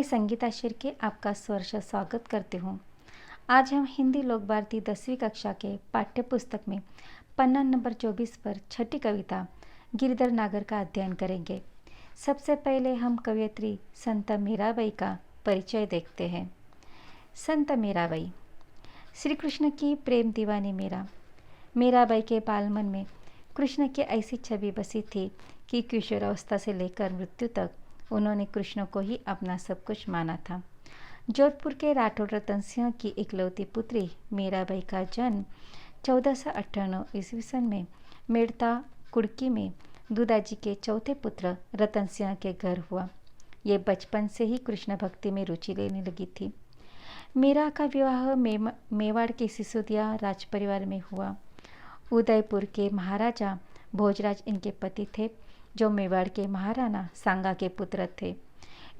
मैं संगीता शिर्के आपका सहर्ष स्वागत करती हूँ। आज हम हिंदी लोक भारती 10वीं कक्षा के पाठ्य पुस्तक में पन्ना नंबर 24 पर छठी कविता गिरिधर नागर का अध्ययन करेंगे। सबसे पहले हम कवयित्री संत मीराबाई का परिचय देखते हैं। संत मीराबाई। श्री कृष्ण की प्रेम दीवानी मीराबाई के बालमन में कृष्ण की ऐसी छवि बसी थी कि किशोरावस्था से लेकर मृत्यु तक उन्होंने कृष्ण को ही अपना सब कुछ माना था। जोधपुर के राठौड़ रतन सिंह की इकलौती पुत्री मीराबाई का जन्म 1498 ईस्वी सन में मेड़ता कुड़की में दूदाजी के चौथे पुत्र रतन सिंह के घर हुआ। ये बचपन से ही कृष्ण भक्ति में रुचि लेने लगी थी। मीरा का विवाह मेवाड़ के सिसोदिया राज परिवार में हुआ। उदयपुर के महाराजा भोजराज इनके पति थे, जो मेवाड़ के महाराणा सांगा के पुत्र थे।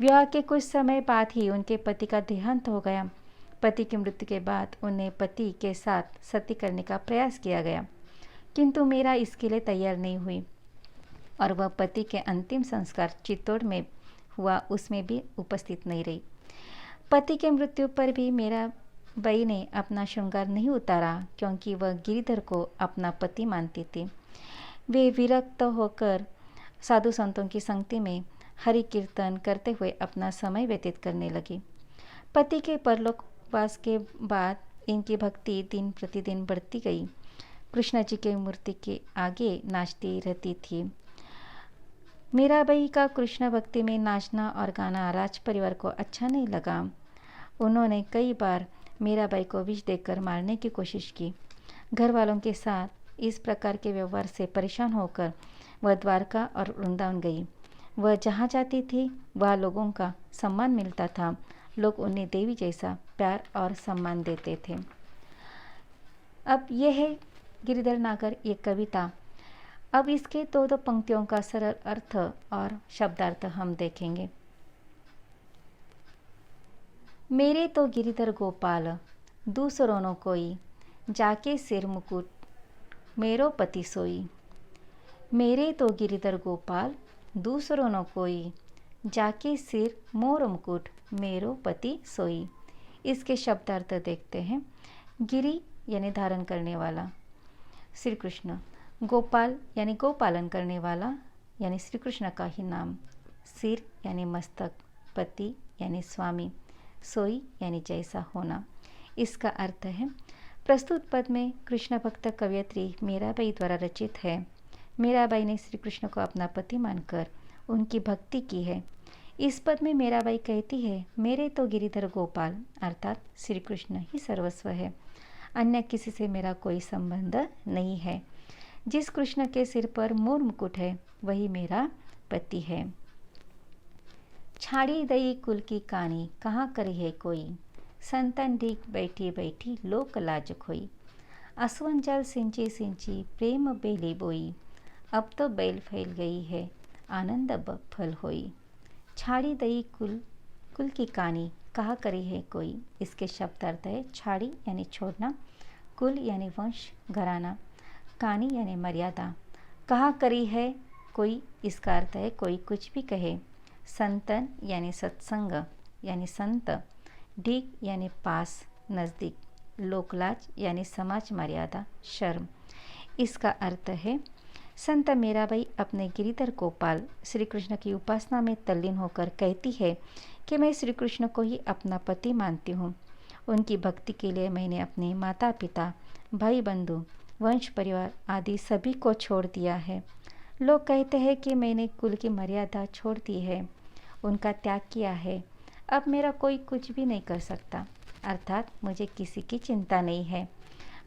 विवाह के कुछ समय बाद ही उनके पति का देहांत हो गया। पति की मृत्यु के बाद उन्हें पति के साथ सती करने का प्रयास किया गया, किंतु मीरा इसके लिए तैयार नहीं हुई और वह पति के अंतिम संस्कार चित्तौड़ में हुआ उसमें भी उपस्थित नहीं रही। पति के मृत्यु पर भी मीराबाई ने अपना श्रृंगार नहीं उतारा, क्योंकि वह गिरिधर को अपना पति मानती थी। वे विरक्त होकर साधु संतों की संगति में हरि कीर्तन करते हुए अपना समय व्यतीत करने लगी। पति के परलोकवास के बाद इनकी भक्ति दिन प्रतिदिन बढ़ती गई। कृष्ण जी की मूर्ति के आगे नाचती रहती थी। मीराबाई का कृष्ण भक्ति में नाचना और गाना राज परिवार को अच्छा नहीं लगा। उन्होंने कई बार मीराबाई को विष देकर मारने की कोशिश की। घर वालों के साथ इस प्रकार के व्यवहार से परेशान होकर वह द्वारका और वृंदावन गई। वह जहाँ जाती थी वहाँ लोगों का सम्मान मिलता था। लोग उन्हें देवी जैसा प्यार और सम्मान देते थे। अब यह है गिरिधर नागर ये कविता। अब इसके दो पंक्तियों का सरल अर्थ और शब्दार्थ हम देखेंगे। मेरे तो गिरिधर गोपाल दूसरों न कोई, जाके सिर मुकुट मेरो पति सोई। मेरे तो गिरिधर गोपाल दूसरों न कोई, जाके सिर मोर मुकुट मेरो पति सोई। इसके शब्दार्थ देखते हैं। गिरि यानी धारण करने वाला श्री कृष्ण, गोपाल यानी गोपालन करने वाला यानी श्री कृष्ण का ही नाम, सिर यानी मस्तक, पति यानी स्वामी, सोई यानी जैसा होना। इसका अर्थ है प्रस्तुत पद में कृष्ण भक्त कवयित्री मीराबाई द्वारा रचित है। मीराबाई ने श्री कृष्ण को अपना पति मानकर उनकी भक्ति की है। इस पद में मीराबाई कहती है, मेरे तो गिरिधर गोपाल अर्थात श्री कृष्ण ही सर्वस्व है, अन्य किसी से मेरा कोई संबंध नहीं है। जिस कृष्ण के सिर पर मोर मुकुट है वही मेरा पति है। छाड़ी दई कुल की कहानी कहाँ करी है कोई, संतन ढीक बैठी बैठी लोक लाज खोई। असवन जल सिंची सिंची प्रेम बेली बोई, अब तो बैल फैल गई है आनंद अब फल होई। छाड़ी दई कुल की कहानी कहाँ करी है कोई। इसके शब्दार्थ है छाड़ी यानी छोड़ना, कुल यानी वंश घराना, कहानी यानी मर्यादा, कहाँ करी है कोई इसका अर्थ है कोई कुछ भी कहे। संतन यानी सत्संग यानी संत, ढीक यानी पास नज़दीक, लोकलाज यानी समाज मर्यादा शर्म। इसका अर्थ है संत मीराबाई अपने गिरिधर गोपाल श्री कृष्ण की उपासना में तल्लीन होकर कहती है कि मैं श्री कृष्ण को ही अपना पति मानती हूँ। उनकी भक्ति के लिए मैंने अपने माता पिता, भाई बंधु, वंश परिवार आदि सभी को छोड़ दिया है। लोग कहते हैं कि मैंने कुल की मर्यादा छोड़ दी है, उनका त्याग किया है। अब मेरा कोई कुछ भी नहीं कर सकता, अर्थात मुझे किसी की चिंता नहीं है।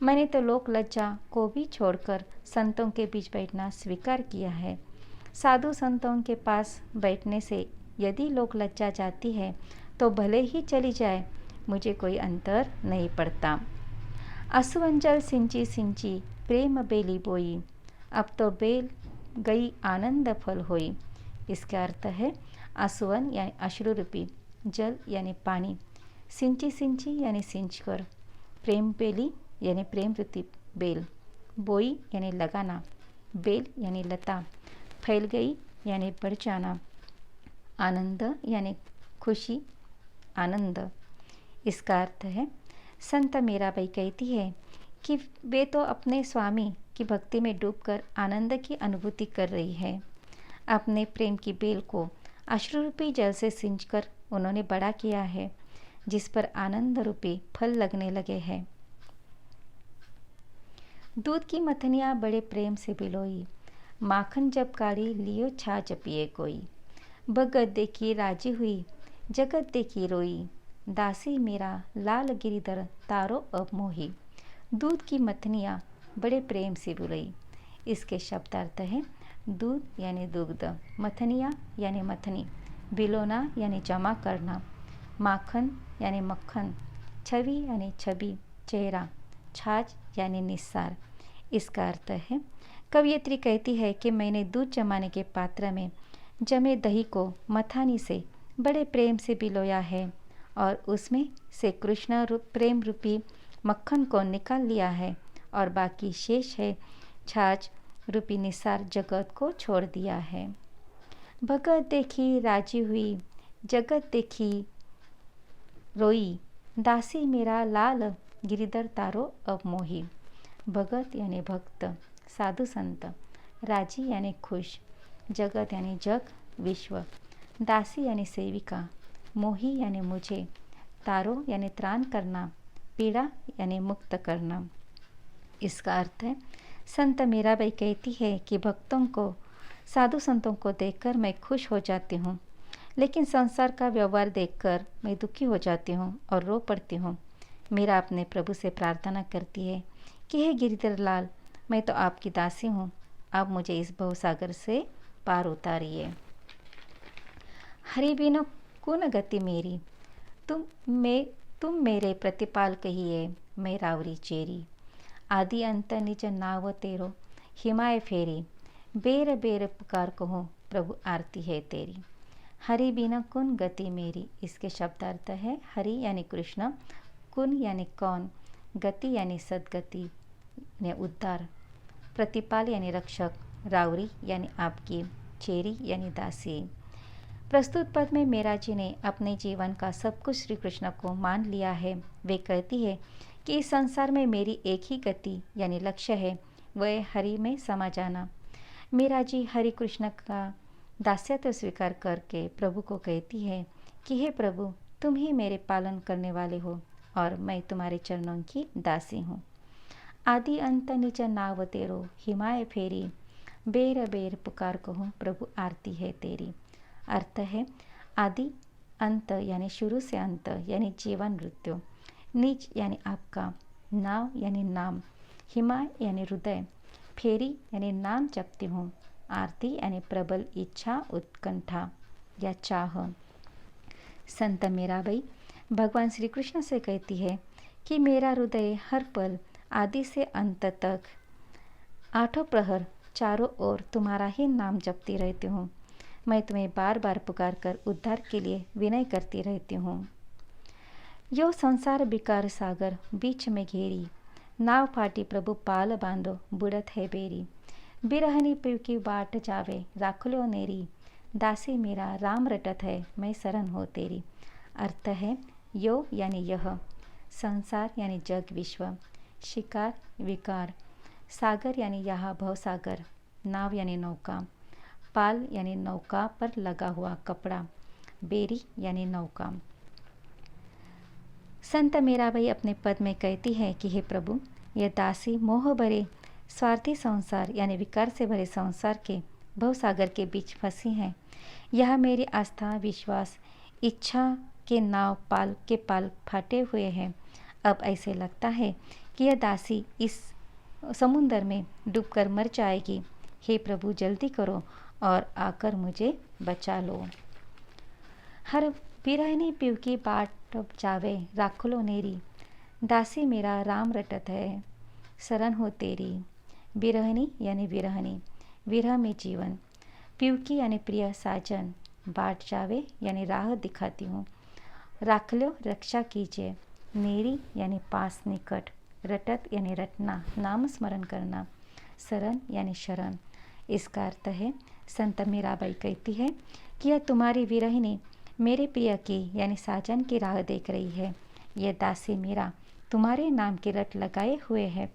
मैंने तो लोक लज्जा को भी छोड़कर संतों के बीच बैठना स्वीकार किया है। साधु संतों के पास बैठने से यदि लोक लज्जा जाती है तो भले ही चली जाए, मुझे कोई अंतर नहीं पड़ता। असुवंजल सिंची सिंची प्रेम बेली बोई, अब तो बेल गई आनंद फल होई। इसका अर्थ है आसुवन यानी अश्रु रूपी, जल यानी पानी, सिंची सिंची यानी सिंच कर, प्रेम बेली यानी प्रेम रूपी बेल, बोई यानी लगाना, बेल यानी लता, फैल गई यानी बढ़ जाना, आनंद यानी खुशी, आनंद। इसका अर्थ है, संत मीराबाई कहती है कि वे तो अपने स्वामी की भक्ति में डूबकर आनंद की अनुभूति कर रही है। अपने प्रेम की बेल को अश्रुरूपी जल से सिंचकर उन्होंने बड़ा किया है, जिस पर आनंद रूपी फल लगने लगे हैं। दूध की मथनियाँ बड़े प्रेम से बिलोई, माखन जब काढ़ी लियो छाछ पिए कोई। भगत देखी राजी हुई, जगत देखी रोई, दासी मेरा लाल गिरिधर तारो अब मोही। दूध की मथनियाँ बड़े प्रेम से बिलोई। इसके शब्दार्थ है, दूध यानी दुग्ध, मथनियाँ यानी मथनी, बिलोना यानी जमा करना, माखन यानी मक्खन, छवि यानी छवि, चेहरा, छाछ यानी निस्सार। इसका अर्थ है, कवयित्री कहती है कि मैंने दूध जमाने के पात्र में जमे दही को मथानी से बड़े प्रेम से बिलोया है और उसमें से कृष्ण रूप प्रेम रूपी मक्खन को निकाल लिया है और बाकी शेष है छाछ रूपी निसार जगत को छोड़ दिया है। भगत देखी राजी हुई, जगत देखी रोई, दासी मेरा लाल गिरिधर तारो अब मोही। भगत यानी भक्त, साधु संत, राजी यानी खुश, जगत यानी जग विश्व, दासी यानी सेविका, मोही यानी मुझे, तारो यानी त्राण करना, पीड़ा यानी मुक्त करना। इसका अर्थ है, संत मीराबाई कहती है कि भक्तों को, साधु संतों को देखकर मैं खुश हो जाती हूँ, लेकिन संसार का व्यवहार देखकर मैं दुखी हो जाती हूँ और रो पड़ती हूँ। मीरा अपने प्रभु से प्रार्थना करती है कि हे गिरिधर लाल, मैं तो आपकी दासी हूँ, आप मुझे इस भवसागर से पार उतारिए। हरि बिनु कुन गति मेरी, तुम मेरे प्रतिपाल कहिए, मैं रावरी चेरी। आदि अंत निज नाव तेरो, हिमाय फेरी, बेर बेर पुकार कहो, प्रभु आरती है तेरी। हरि बिना कुन गति मेरी। इसके शब्दार्थ है, हरि यानी कृष्ण, कुन यानी कौन, गति यानी सदगति यानी उद्धार, प्रतिपाल यानी रक्षक, रावरी यानी आपकी, चेरी यानी दासी। प्रस्तुत पद में मीरा जी ने अपने जीवन का सब कुछ श्री कृष्ण को मान लिया है। वे कहती है कि इस संसार में मेरी एक ही गति यानी लक्ष्य है, वह हरि में समा जाना। मीरा जी हरि कृष्ण का दास्यत्व स्वीकार करके प्रभु को कहती है कि हे प्रभु, तुम ही मेरे पालन करने वाले हो और मैं तुम्हारे चरणों की दासी हूँ। आदि अंत निज नाव तेरो, हिमाय फेरी, बेर बेर पुकार कहूँ, प्रभु आरती है तेरी। अर्थ है, आदि अंत यानी शुरू से अंत यानी जीवन मृत्यु, निज यानी आपका, नाव यानी नाम, हिमाय यानी हृदय, फेरी यानी नाम जपती हूँ, आरती यानी प्रबल इच्छा, उत्कंठा या चाह। संत मीराबाई भगवान श्री कृष्ण से कहती है कि मेरा हृदय हर पल आदि से अंत तक आठों प्रहर चारों ओर तुम्हारा ही नाम जपती रहती हूँ। मैं तुम्हें बार बार पुकार कर उद्धार के लिए विनय करती रहती हूँ। यो संसार बिकार सागर बीच में घेरी, नाव फाटी प्रभु पाल बांधो, बुड़त है बेरी। बिरहनी पिव की बाट जावे, राख लो नेरी, दासी मेरा राम रटत है, मैं शरण हो तेरी। अर्थ है, यो यानी यह, संसार यानी जग विश्व, शिकार विकार, सागर यानी यह भवसागर, नाव यानी नौका, पाल यानी नौका पर लगा हुआ कपड़ा, बेरी यानी नौका। संत मीराबाई अपने पद में कहती है कि हे प्रभु, यह दासी मोह भरे स्वार्थी संसार यानी विकार से भरे संसार के भवसागर के बीच फंसी है। यह मेरी आस्था, विश्वास, इच्छा के नाव पाल फाटे हुए हैं। अब ऐसे लगता है कि यह दासी इस समुंदर में डूबकर मर जाएगी। हे प्रभु, जल्दी करो और आकर मुझे बचा लो। हर बिरहनी पिव की बाट जावे, राख लो नेरी, दासी मेरा राम रटत है, शरण हो तेरी। बिरहनी यानी विरहनी, विरह में जीवन, पिवकी यानी प्रिय साजन, बाट जावे यानी राह दिखाती हूँ, राख लो रक्षा कीजिए, नेरी यानी पास निकट, रटत यानी रटना, नाम स्मरण करना, शरण यानी शरण। इसका अर्थ है, संत मीराबाई कहती है कि यह तुम्हारी विरहिनी मेरे प्रिय की यानी साजन की राह देख रही है। यह दासी मीरा तुम्हारे नाम की रट लगाए हुए है,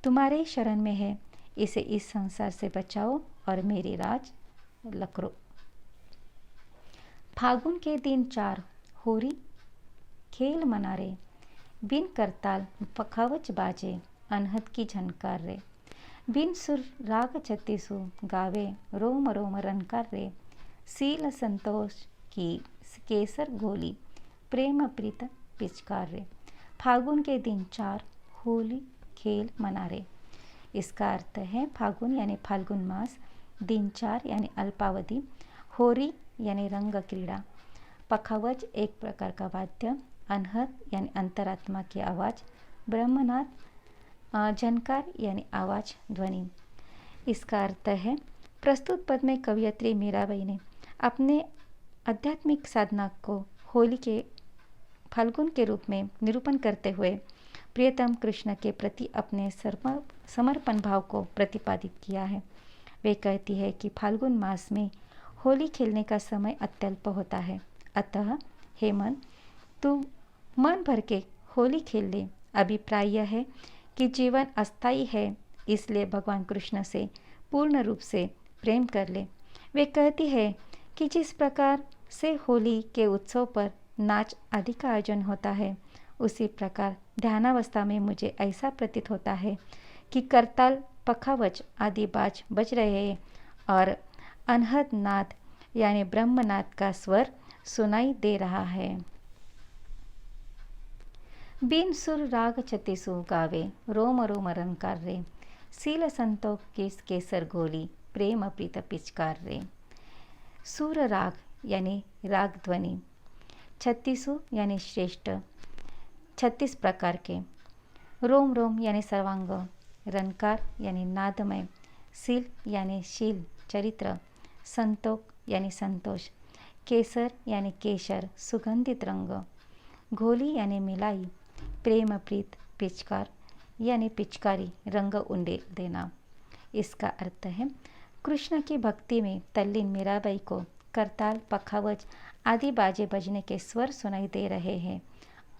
तुम्हारे शरण में है। इसे इस संसार से बचाओ और मेरी राज लकरो। फागुन के दिन 4 होरी खेल मना रे, बिन करताल पखावच बाजे, अनहद की झनकार रे। बिन सुर राग छत्तीसु गावे, रोम रोम रनकार रे। सील संतोष की केसर घोली, प्रेम प्रीत पिचकार रे। फागुन के दिन 4 होली खेल मना रे। इसका अर्थ है फागुन यानी फाल्गुन मास, दिन 4 यानी अल्पावधि, होरी यानी रंग क्रीड़ा, पखावज एक प्रकार का वाद्य, अनहद यानी अंतरात्मा की आवाज़, ब्रह्मनाद झनकार यानी आवाज़ ध्वनि। इसका अर्थ है प्रस्तुत पद में कवयित्री मीराबाई ने अपने आध्यात्मिक साधना को होली के फाल्गुन के रूप में निरूपण करते हुए प्रियतम कृष्ण के प्रति अपने समर्पण भाव को प्रतिपादित किया है। वे कहती है कि फाल्गुन मास में होली खेलने का समय अत्यल्प होता है, अतः हे मन, तू मन भर के होली खेल ले। अभिप्राय यह है कि जीवन अस्थायी है, इसलिए भगवान कृष्ण से पूर्ण रूप से प्रेम कर ले। वे कहती है कि जिस प्रकार से होली के उत्सव पर नाच आदि का आयोजन होता है, उसी प्रकार ध्यानावस्था में मुझे ऐसा प्रतीत होता है कि करताल पखावज आदि बाज बज रहे हैं और अनहद नाद यानी ब्रह्मनाद का स्वर सुनाई दे रहा है। बिन सुर राग छत्तीसु गावे, रोम रोम रनकार रे। सील संतोष की केसर घोली, प्रेम प्रीत पिचकार रे। सुर राग यानी राग ध्वनि, छत्तीसु यानी श्रेष्ठ, 36 प्रकार के, रोम रोम यानी सर्वांग, रनकार यानी नादमय, सील यानी शील चरित्र, संतोष यानी संतोष, केसर यानी केशर सुगंधित रंग, घोली यानी मिलाई, प्रेम प्रीत पिचकार यानी पिचकारी रंग उंडेल देना। इसका अर्थ है कृष्ण की भक्ति में तल्लीन मीराबाई को करताल पखावज आदि बाजे बजने के स्वर सुनाई दे रहे हैं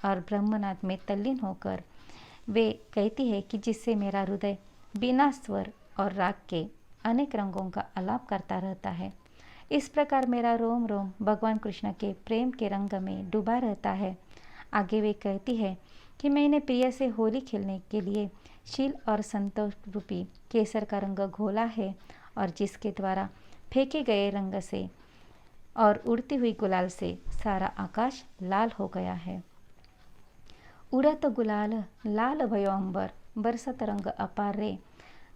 और ब्रह्मनाद में तल्लीन होकर वे कहती है कि जिससे मेरा हृदय बिना स्वर और राग के अनेक रंगों का आलाप करता रहता है। इस प्रकार मेरा रोम रोम भगवान कृष्ण के प्रेम के रंग में डूबा रहता है। आगे वे कहती है कि मैंने प्रिय से होली खेलने के लिए शील और संतोष रूपी केसर का रंग घोला है और जिसके द्वारा फेंके गए रंग से और उड़ती हुई गुलाल से सारा आकाश लाल हो गया है। उड़त गुलाल लाल भयो अंबर, बरसत रंग अपार रे।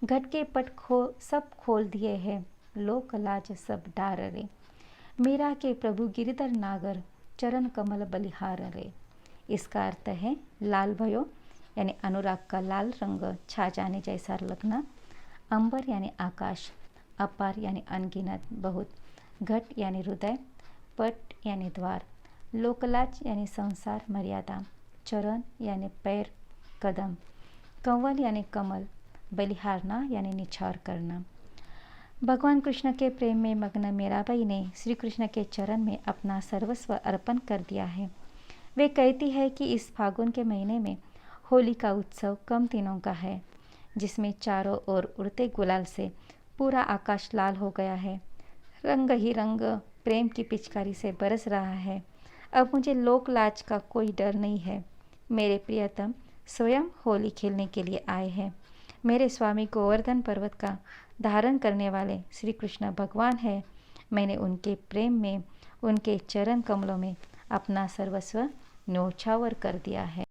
घट के पट सब खोल दिए हैं, लोक लाज सब डार रे। मीरा के प्रभु गिरिधर नागर, चरण कमल बलिहार रे। इसका अर्थ है लाल भयो यानी अनुराग का लाल रंग छा जाने जैसा लगना, अंबर यानी आकाश, अपार यानी अनगिनत बहुत, घट यानी हृदय, पट यानी द्वार, लोकलाज यानी संसार मर्यादा, चरण यानी पैर कदम, कंवल यानी कमल, बलिहारना यानी निछावर करना। भगवान कृष्ण के प्रेम में मग्न मीराबाई ने श्री कृष्ण के चरण में अपना सर्वस्व अर्पण कर दिया है। वे कहती है कि इस फागुन के महीने में होली का उत्सव कम दिनों का है, जिसमें चारों ओर उड़ते गुलाल से पूरा आकाश लाल हो गया है। रंग ही रंग प्रेम की पिचकारी से बरस रहा है। अब मुझे लोक लाज का कोई डर नहीं है। मेरे प्रियतम स्वयं होली खेलने के लिए आए हैं। मेरे स्वामी गोवर्धन पर्वत का धारण करने वाले श्री कृष्ण भगवान है। मैंने उनके प्रेम में, उनके चरण कमलों में अपना सर्वस्व न्योछावर कर दिया है।